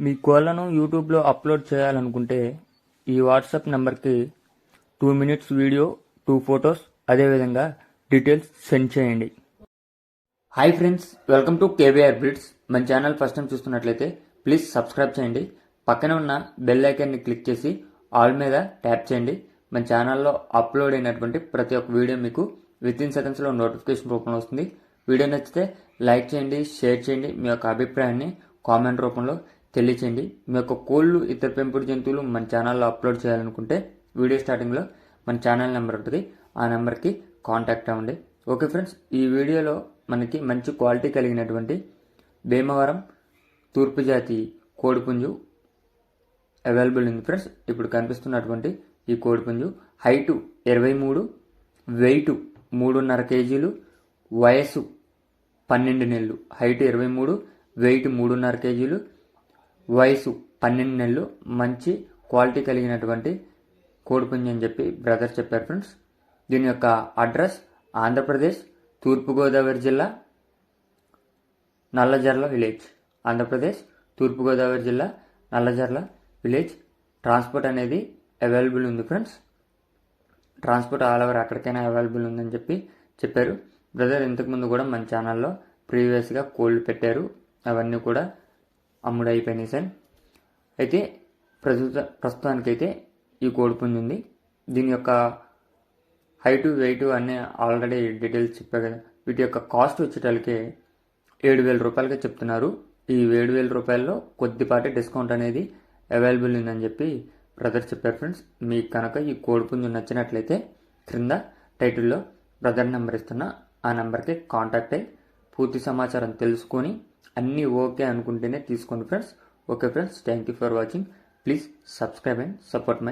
మీ కోళ్లను యూట్యూబ్లో అప్లోడ్ చేయాలనుకుంటే ఈ వాట్సాప్ నెంబర్కి 2 minutes వీడియో, 2 photos, అదేవిధంగా డీటెయిల్స్ సెండ్ చేయండి. Hi friends, welcome to KBR breeds. మన ఛానల్ ఫస్ట్ టైం చూస్తున్నట్లయితే ప్లీజ్ సబ్స్క్రైబ్ చేయండి. పక్కనే ఉన్న బెల్ ఐకాన్ని క్లిక్ చేసి ఆల్ మీద ట్యాప్ చేయండి. మన ఛానల్లో అప్లోడ్ అయినటువంటి ప్రతి ఒక్క వీడియో మీకు వితిన్ సెకండ్స్లో నోటిఫికేషన్ రూపంలో వస్తుంది. వీడియో నచ్చితే లైక్ చేయండి, షేర్ చేయండి. మీ యొక్క అభిప్రాయాన్ని కామెంట్ రూపంలో తెలియచేయండి. మీ యొక్క కోళ్ళు, ఇతర పెంపుడు జంతువులు మన ఛానల్లో అప్లోడ్ చేయాలనుకుంటే వీడియో స్టార్టింగ్లో మన ఛానల్ నెంబర్ ఉంటుంది, ఆ నెంబర్కి కాంటాక్ట్ అవ్వండి. ఓకే ఫ్రెండ్స్, ఈ వీడియోలో మనకి మంచి క్వాలిటీ కలిగినటువంటి భీమవరం తూర్పు జాతి కోడిపుంజు అవైలబుల్ ఉంది ఫ్రెండ్స్. ఇప్పుడు కనిపిస్తున్నటువంటి ఈ కోడిపుంజు హైటు 23, వెయిట్ 3.5 kgs, వయస్సు 12 నెలలు. హైట్ 23, వెయిట్ 3.5 kgs, వయసు 12 నెలలు. మంచి క్వాలిటీ కలిగినటువంటి కోడిపుంజు అని చెప్పి బ్రదర్ చెప్పారు ఫ్రెండ్స్. దీని యొక్క అడ్రస్ ఆంధ్రప్రదేశ్, తూర్పుగోదావరి జిల్లా, నల్లజర్ల విలేజ్. ఆంధ్రప్రదేశ్, తూర్పుగోదావరి జిల్లా, నల్లజర్ల విలేజ్. ట్రాన్స్పోర్ట్ అనేది అవైలబుల్ ఉంది ఫ్రెండ్స్. ట్రాన్స్పోర్ట్ ఆల్ ఓవర్ ఎక్కడికైనా అవైలబుల్ ఉందని చెప్పి చెప్పారు బ్రదర్. ఇంతకుముందు కూడా మన ఛానల్లో ప్రీవియస్గా కోళ్ళు పెట్టారు, అవన్నీ కూడా అమ్ముడైపోయినాయి సార్. అయితే ప్రస్తుతానికైతే ఈ కోడిపుంజు ఉంది. దీని యొక్క హైటు, వెయిట్ అన్నీ ఆల్రెడీ డీటెయిల్స్ చెప్పారు కదా. వీటి యొక్క కాస్ట్ వచ్చేటప్పటికే 7,000 రూపాయలుగా చెప్తున్నారు. ఈ 7,000 రూపాయల్లో కొద్దిపాటి డిస్కౌంట్ అనేది అవైలబుల్ ఉందని చెప్పి బ్రదర్ చెప్పారు ఫ్రెండ్స్. మీకు కనుక ఈ కోడిపుంజు నచ్చినట్లయితే క్రింద టైటిల్లో బ్రదర్ నెంబర్ ఇస్తున్నా, ఆ నెంబర్కి కాంటాక్ట్ అయ్యి పూర్తి సమాచారం తెలుసుకొని అన్నీ ఓకే అనుకుంటేనే తీసుకోండి friends. Okay friends, thank you for watching. Please subscribe and support my